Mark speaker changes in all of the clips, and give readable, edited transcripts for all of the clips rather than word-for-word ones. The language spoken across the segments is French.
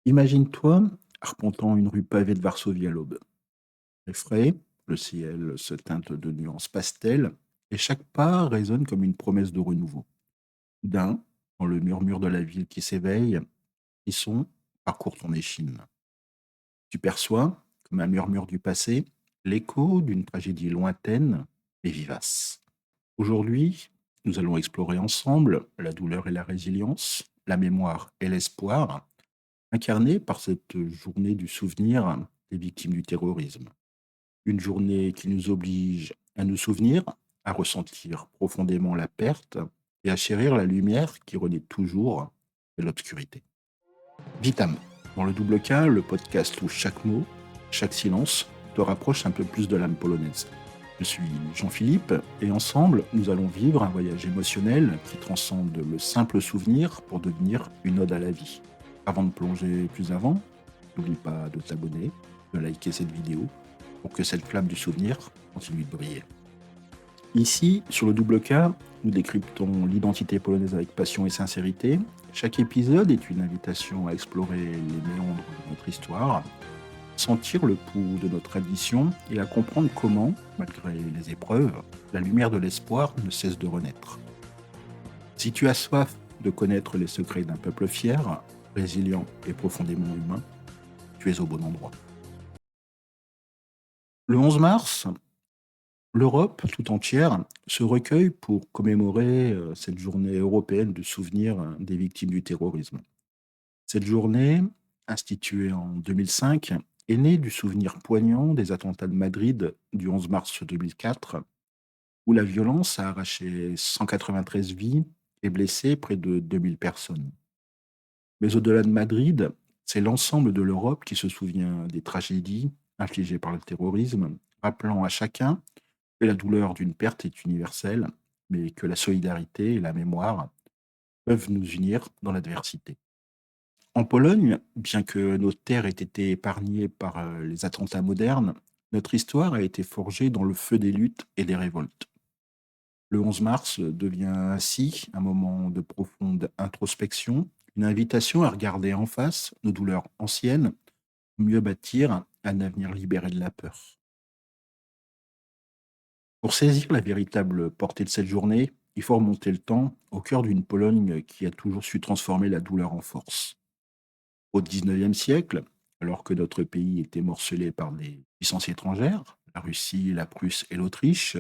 Speaker 1: Imagine-toi arpentant une rue pavée de Varsovie à l'aube. Effrayé, le ciel se teinte de nuances pastel et chaque pas résonne comme une promesse de renouveau. Soudain, dans le murmure de la ville qui s'éveille, frisson parcourt ton échine. Tu perçois, comme un murmure du passé, l'écho d'une tragédie lointaine et vivace. Aujourd'hui, nous allons explorer ensemble la douleur et la résilience, la mémoire et l'espoir, incarnée par cette journée du souvenir des victimes du terrorisme. Une journée qui nous oblige à nous souvenir, à ressentir profondément la perte et à chérir la lumière qui renaît toujours de l'obscurité. Vitam, dans le double K, le podcast où chaque mot, chaque silence te rapproche un peu plus de l'âme polonaise. Je suis Jean-Philippe et ensemble, nous allons vivre un voyage émotionnel qui transcende le simple souvenir pour devenir une ode à la vie. Avant de plonger plus avant, n'oublie pas de t'abonner, de liker cette vidéo pour que cette flamme du souvenir continue de briller. Ici, sur le double K, nous décryptons l'identité polonaise avec passion et sincérité. Chaque épisode est une invitation à explorer les méandres de notre histoire, sentir le pouls de notre tradition et à comprendre comment, malgré les épreuves, la lumière de l'espoir ne cesse de renaître. Si tu as soif de connaître les secrets d'un peuple fier, résilient et profondément humain, tu es au bon endroit. Le 11 mars, l'Europe tout entière se recueille pour commémorer cette journée européenne de souvenir des victimes du terrorisme. Cette journée, instituée en 2005, est née du souvenir poignant des attentats de Madrid du 11 mars 2004, où la violence a arraché 193 vies et blessé près de 2000 personnes. Mais au-delà de Madrid, c'est l'ensemble de l'Europe qui se souvient des tragédies infligées par le terrorisme, rappelant à chacun que la douleur d'une perte est universelle, mais que la solidarité et la mémoire peuvent nous unir dans l'adversité. En Pologne, bien que nos terres aient été épargnées par les attentats modernes, notre histoire a été forgée dans le feu des luttes et des révoltes. Le 11 mars devient ainsi un moment de profonde introspection, une invitation à regarder en face nos douleurs anciennes, pour mieux bâtir un avenir libéré de la peur. Pour saisir la véritable portée de cette journée, il faut remonter le temps au cœur d'une Pologne qui a toujours su transformer la douleur en force. Au XIXe siècle, alors que notre pays était morcelé par des puissances étrangères, la Russie, la Prusse et l'Autriche,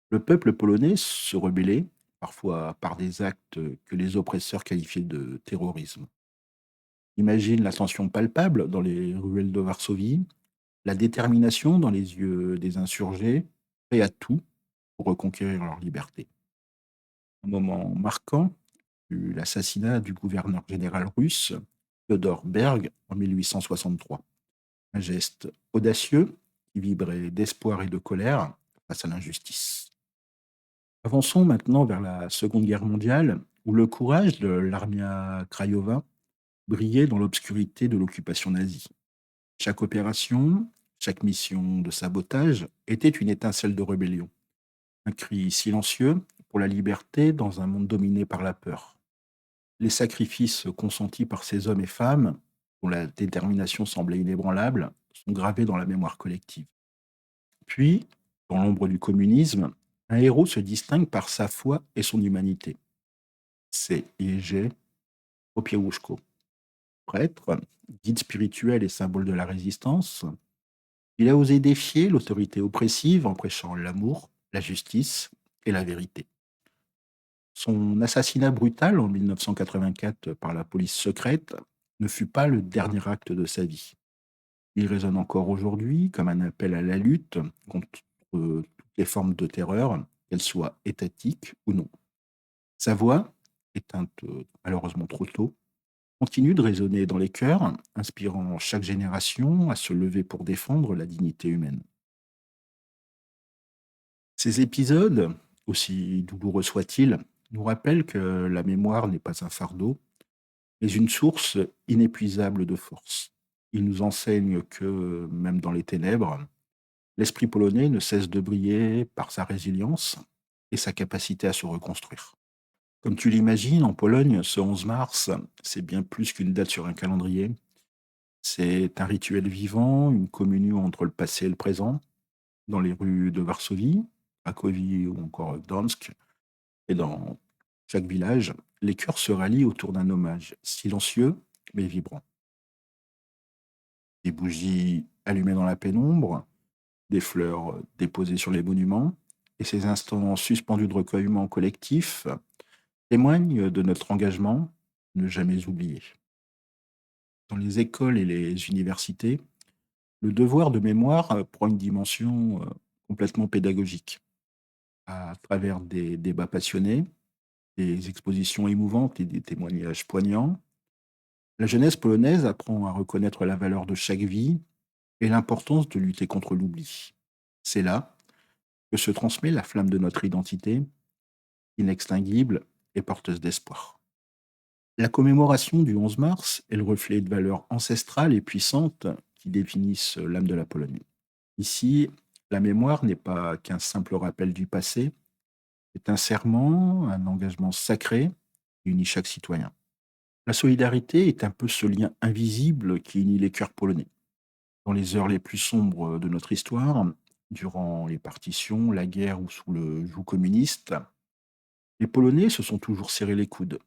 Speaker 1: le peuple polonais se rebellait, parfois par des actes que les oppresseurs qualifiaient de terrorisme. Imagine la tension palpable dans les ruelles de Varsovie, la détermination dans les yeux des insurgés, prêts à tout pour reconquérir leur liberté. Un moment marquant fut l'assassinat du gouverneur général russe Fyodor Berg en 1863. Un geste audacieux qui vibrait d'espoir et de colère face à l'injustice. Avançons maintenant vers la Seconde Guerre mondiale, où le courage de l'Armia Craiova brillait dans l'obscurité de l'occupation nazie. Chaque opération, chaque mission de sabotage était une étincelle de rébellion, un cri silencieux pour la liberté dans un monde dominé par la peur. Les sacrifices consentis par ces hommes et femmes, dont la détermination semblait inébranlable, sont gravés dans la mémoire collective. Puis, dans l'ombre du communisme, un héros se distingue par sa foi et son humanité. C'est Jerzy Popiełuszko. Prêtre, guide spirituel et symbole de la résistance, il a osé défier l'autorité oppressive en prêchant l'amour, la justice et la vérité. Son assassinat brutal en 1984 par la police secrète ne fut pas le dernier acte de sa vie. Il résonne encore aujourd'hui comme un appel à la lutte contre toutes les formes de terreur, qu'elles soient étatiques ou non. Sa voix, éteinte malheureusement trop tôt, continue de résonner dans les cœurs, inspirant chaque génération à se lever pour défendre la dignité humaine. Ces épisodes, aussi douloureux soient-ils, nous rappellent que la mémoire n'est pas un fardeau, mais une source inépuisable de force. Ils nous enseignent que, même dans les ténèbres, l'esprit polonais ne cesse de briller par sa résilience et sa capacité à se reconstruire. Comme tu l'imagines, en Pologne, ce 11 mars, c'est bien plus qu'une date sur un calendrier. C'est un rituel vivant, une communion entre le passé et le présent, dans les rues de Varsovie, Cracovie ou encore Gdansk, et dans chaque village, les cœurs se rallient autour d'un hommage silencieux mais vibrant. Des bougies allumées dans la pénombre, des fleurs déposées sur les monuments, et ces instants suspendus de recueillement collectif témoignent de notre engagement ne jamais oublier. Dans les écoles et les universités, le devoir de mémoire prend une dimension complètement pédagogique, à travers des débats passionnés, des expositions émouvantes et des témoignages poignants. La jeunesse polonaise apprend à reconnaître la valeur de chaque vie et l'importance de lutter contre l'oubli. C'est là que se transmet la flamme de notre identité, inextinguible et porteuse d'espoir. La commémoration du 11 mars est le reflet de valeurs ancestrales et puissantes qui définissent l'âme de la Pologne. Ici, la mémoire n'est pas qu'un simple rappel du passé, c'est un serment, un engagement sacré qui unit chaque citoyen. La solidarité est un peu ce lien invisible qui unit les cœurs polonais. Dans les heures les plus sombres de notre histoire, durant les partitions, la guerre ou sous le joug communiste, les Polonais se sont toujours serrés les coudes.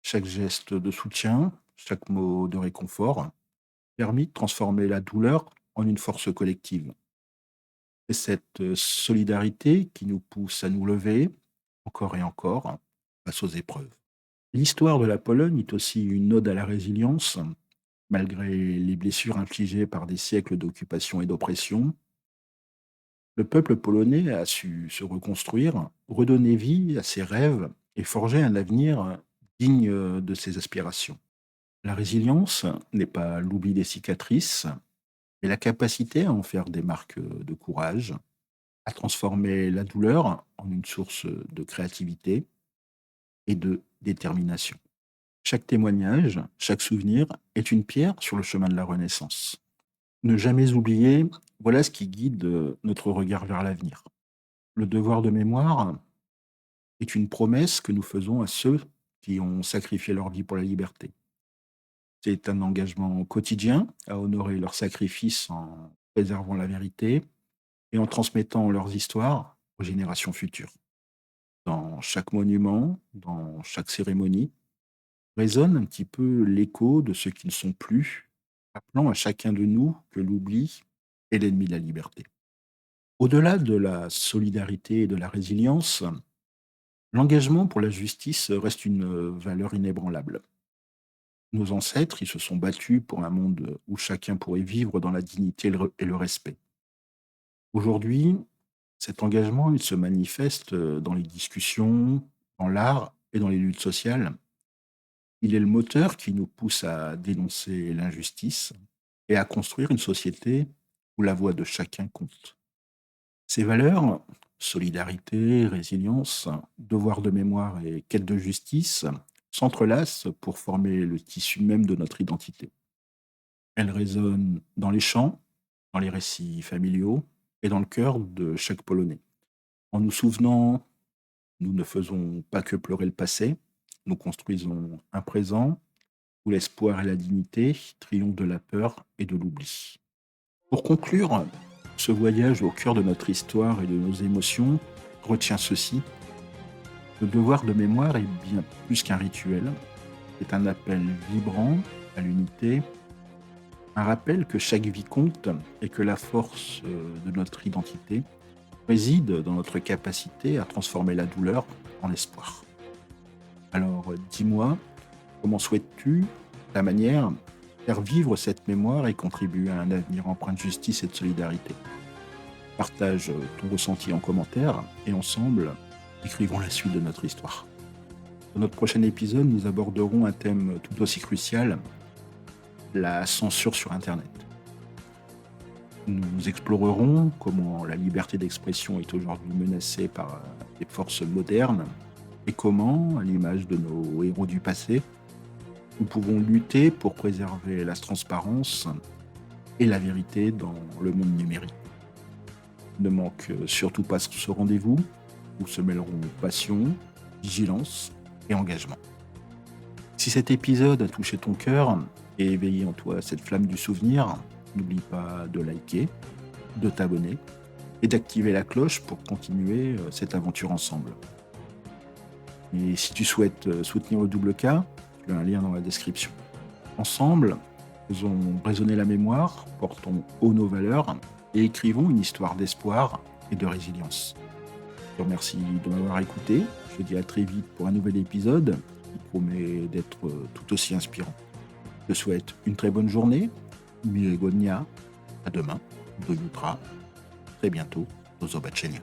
Speaker 1: Chaque geste de soutien, chaque mot de réconfort a permis de transformer la douleur en une force collective. C'est cette solidarité qui nous pousse à nous lever, encore et encore, face aux épreuves. L'histoire de la Pologne est aussi une ode à la résilience, malgré les blessures infligées par des siècles d'occupation et d'oppression. Le peuple polonais a su se reconstruire, redonner vie à ses rêves et forger un avenir digne de ses aspirations. La résilience n'est pas l'oubli des cicatrices, mais la capacité à en faire des marques de courage, à transformer la douleur en une source de créativité et de détermination. Chaque témoignage, chaque souvenir est une pierre sur le chemin de la Renaissance. Ne jamais oublier, voilà ce qui guide notre regard vers l'avenir. Le devoir de mémoire est une promesse que nous faisons à ceux qui ont sacrifié leur vie pour la liberté. C'est un engagement quotidien à honorer leur sacrifice en préservant la vérité et en transmettant leurs histoires aux générations futures. Dans chaque monument, dans chaque cérémonie, résonne un petit peu l'écho de ceux qui ne sont plus, rappelant à chacun de nous que l'oubli est l'ennemi de la liberté. Au-delà de la solidarité et de la résilience, l'engagement pour la justice reste une valeur inébranlable. Nos ancêtres, ils se sont battus pour un monde où chacun pourrait vivre dans la dignité et le respect. Aujourd'hui, cet engagement, il se manifeste dans les discussions, dans l'art et dans les luttes sociales. Il est le moteur qui nous pousse à dénoncer l'injustice et à construire une société où la voix de chacun compte. Ces valeurs, solidarité, résilience, devoir de mémoire et quête de justice, s'entrelacent pour former le tissu même de notre identité. Elles résonnent dans les chants, dans les récits familiaux et dans le cœur de chaque Polonais. En nous souvenant, nous ne faisons pas que pleurer le passé, nous construisons un présent où l'espoir et la dignité triomphent de la peur et de l'oubli. Pour conclure, ce voyage au cœur de notre histoire et de nos émotions retient ceci: le devoir de mémoire est bien plus qu'un rituel, c'est un appel vibrant à l'unité, un rappel que chaque vie compte et que la force de notre identité réside dans notre capacité à transformer la douleur en espoir. Alors dis-moi, comment souhaites-tu, ta manière, faire vivre cette mémoire et contribuer à un avenir empreint de justice et de solidarité? Partage ton ressenti en commentaire et ensemble, écrivons la suite de notre histoire. Dans notre prochain épisode, nous aborderons un thème tout aussi crucial, la censure sur Internet. Nous explorerons comment la liberté d'expression est aujourd'hui menacée par des forces modernes et comment, à l'image de nos héros du passé, nous pouvons lutter pour préserver la transparence et la vérité dans le monde numérique. Ne manque surtout pas ce rendez-vous où se mêleront passion, vigilance et engagement. Si cet épisode a touché ton cœur, et éveiller en toi cette flamme du souvenir, n'oublie pas de liker, de t'abonner et d'activer la cloche pour continuer cette aventure ensemble. Et si tu souhaites soutenir le double K, tu as un lien dans la description. Ensemble, faisons résonner la mémoire, portons haut nos valeurs et écrivons une histoire d'espoir et de résilience. Je te remercie de m'avoir écouté. Je te dis à très vite pour un nouvel épisode qui promet d'être tout aussi inspirant. Je te souhaite une très bonne journée. Miregonia. À demain. Do Yutra. Très bientôt. Dozo Bacchenia.